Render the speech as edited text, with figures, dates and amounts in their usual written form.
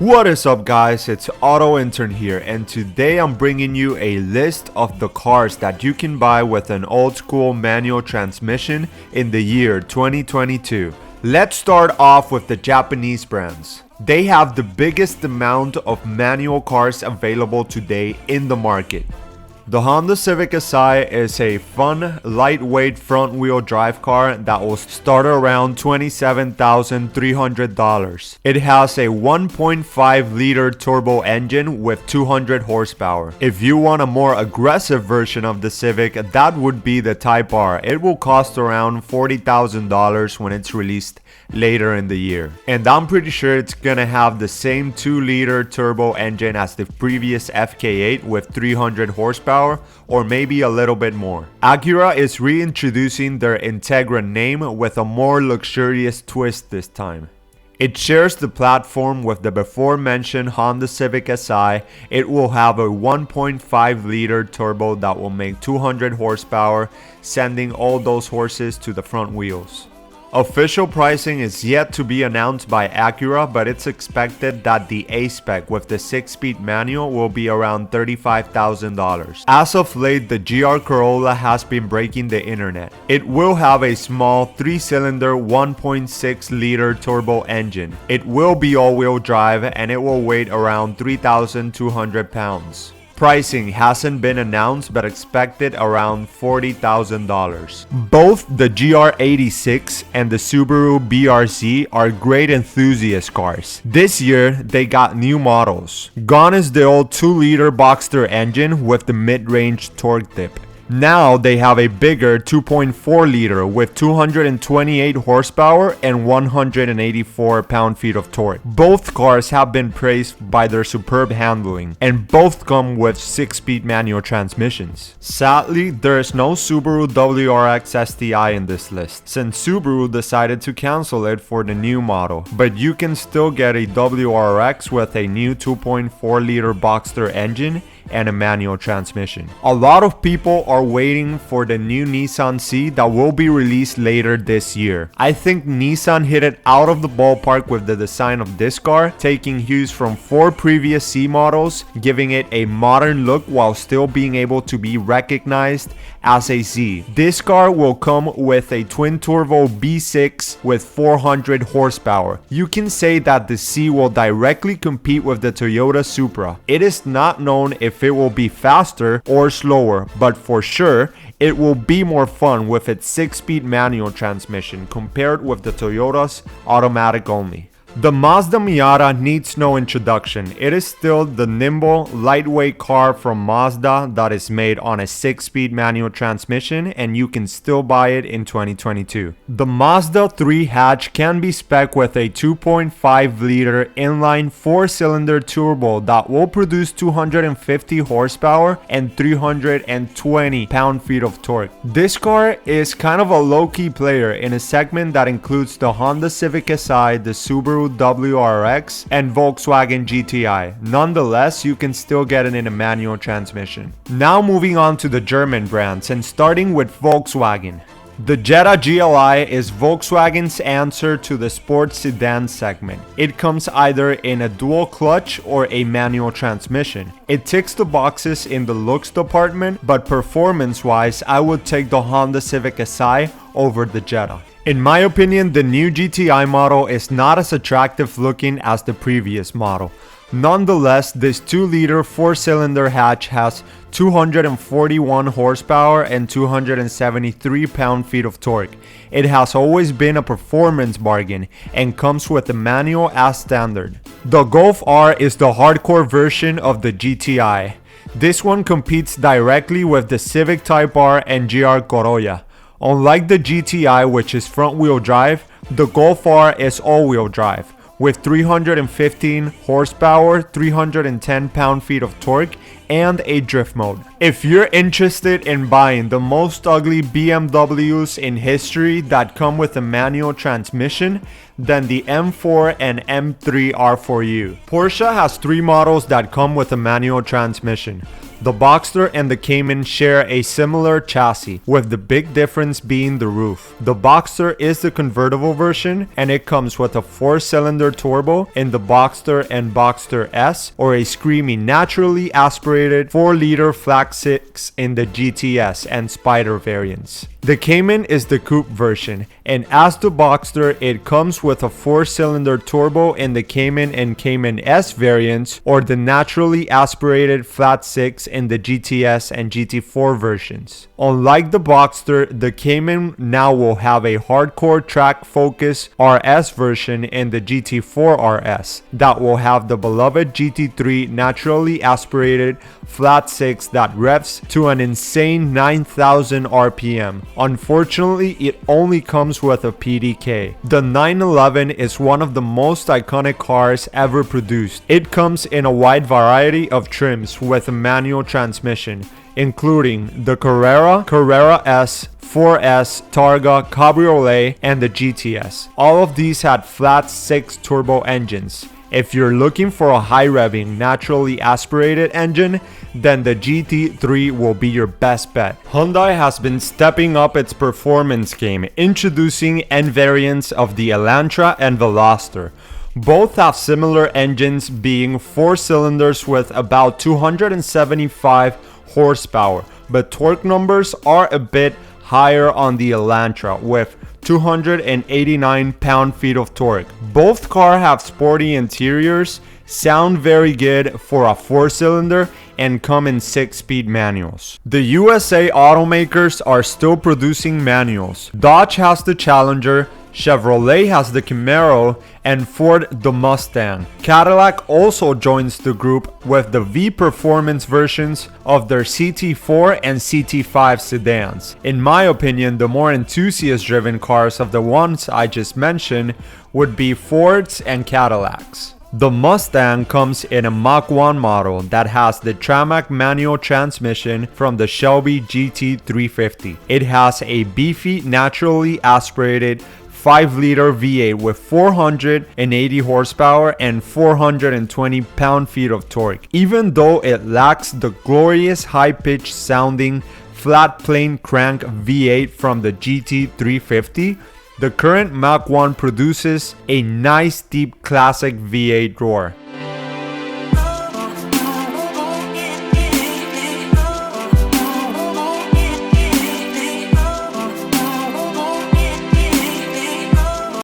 What is up guys, it's Auto Intern here, and today I'm bringing you a list of the cars that you can buy with an old school manual transmission in the year 2022. Let's start off with the Japanese brands. They have the biggest amount of manual cars available today in the market. The Honda Civic Acai is a fun, lightweight front-wheel drive car that will start around $27,300. It has a 1.5-liter turbo engine with 200 horsepower. If you want a more aggressive version of the Civic, that would be the Type R. It will cost around $40,000 when it's released later in the year. And I'm pretty sure it's gonna have the same 2-liter turbo engine as the previous FK8 with 300 horsepower, or maybe a little bit more. Acura is reintroducing their Integra name with a more luxurious twist this time. It shares the platform with the before mentioned Honda Civic Acai. It will have a 1.5-liter turbo that will make 200 horsepower, sending all those horses to the front wheels. Official pricing is yet to be announced by Acura, but it's expected that the A-Spec with the 6-speed manual will be around $35,000. As of late, the GR Corolla has been breaking the internet. It will have a small 3-cylinder 1.6-liter turbo engine. It will be all-wheel drive and it will weigh around 3,200 pounds. Pricing hasn't been announced but expected around $40,000. Both the GR86 and the Subaru Brz are great enthusiast cars. This year they got new models. Gone is the old 2-liter Boxster engine with the mid-range torque dip. Now they have a bigger 2.4-liter with 228 horsepower and 184 pound-feet of torque. Both cars have been praised by their superb handling, and both come with 6-speed manual transmissions. Sadly, there is no Subaru Wrx Sti in this list, since Subaru decided to cancel it for the new model, but you can still get a WRX with a new 2.4-liter Boxster engine and a manual transmission. A lot of people are waiting for the new Nissan C that will be released later this year. I think Nissan hit it out of the ballpark with the design of this car, taking hues from 4 previous C models, giving it a modern look while still being able to be recognized as a Z. This car will come with a twin-turbo V6 with 400 horsepower. You can say that the C will directly compete with the Toyota Supra. It is not known if it will be faster or slower, but for sure it will be more fun with its 6-speed manual transmission compared with the Toyota's automatic only. The Mazda Miata needs no introduction. It is still the nimble, lightweight car from Mazda that is made on a 6-speed manual transmission, and you can still buy it in 2022. The Mazda 3 hatch can be spec'd with a 2.5-liter inline 4-cylinder turbo that will produce 250 horsepower and 320 pound-feet of torque. This car is kind of a low-key player in a segment that includes the Honda Civic Acai, the Subaru WRX, and Volkswagen GTI. Nonetheless, you can still get it in a manual transmission. Now moving on to the German brands, and starting with Volkswagen. The Jetta GLI is Volkswagen's answer to the sports sedan segment. It comes either in a dual clutch or a manual transmission. It ticks the boxes in the looks department, but performance-wise, I would take the Honda Civic Acai over the Jetta. In my opinion, the new GTI model is not as attractive looking as the previous model. Nonetheless, this 2-liter 4-cylinder hatch has 241 horsepower and 273 pound-feet of torque. It has always been a performance bargain and comes with a manual as standard. The Golf R is the hardcore version of the GTI. This one competes directly with the Civic Type R and GR Corolla. Unlike the GTI, which is front-wheel drive, the Golf R is all-wheel drive, with 315 horsepower, 310 pound-feet of torque, and a drift mode. If you're interested in buying the most ugly BMWs in history that come with a manual transmission, then the M4 and M3 are for you. Porsche has 3 models that come with a manual transmission. The Boxster and the Cayman share a similar chassis, with the big difference being the roof. The Boxster is the convertible version, and it comes with a 4-cylinder turbo in the Boxster and Boxster S, or a screaming naturally aspirated 4-liter flat 6 in the GTS and Spider variants. The Cayman is the coupe version, and as the Boxster, it comes with a 4-cylinder turbo in the Cayman and Cayman S variants, or the naturally aspirated flat 6 in the GTS and GT4 versions. Unlike the Boxster, the Cayman now will have a hardcore track focus RS version in the GT4 RS that will have the beloved GT3 naturally aspirated flat 6 that revs to an insane 9,000 RPM. Unfortunately, it only comes with a PDK. The 911 is one of the most iconic cars ever produced. It comes in a wide variety of trims with a manual transmission, including the Carrera, Carrera S, 4S, Targa, Cabriolet, and the GTS. All of these had flat 6 turbo engines. If you're looking for a high-revving, naturally aspirated engine, then the GT3 will be your best bet. Hyundai has been stepping up its performance game, introducing N variants of the Elantra and Veloster. Both have similar engines, being 4 cylinders with about 275 horsepower, but torque numbers are a bit higher on the Elantra with 289 pound-feet of torque. Both cars have sporty interiors, sound very good for a 4-cylinder, and come in 6-speed manuals. The USA automakers are still producing manuals. Dodge has the Challenger, Chevrolet has the Camaro, and Ford the Mustang. Cadillac also joins the group with the V Performance versions of their CT4 and CT5 sedans. In my opinion, the more enthusiast-driven cars of the ones I just mentioned would be Fords and Cadillacs. The Mustang comes in a Mach 1 model that has the Tramac manual transmission from the Shelby GT350. It has a beefy, naturally aspirated 5-liter V8 with 480 horsepower and 420 pound-feet of torque. Even though it lacks the glorious high-pitched sounding flat plane crank V8 from the GT350, the current Mach 1 produces a nice deep classic V8 roar.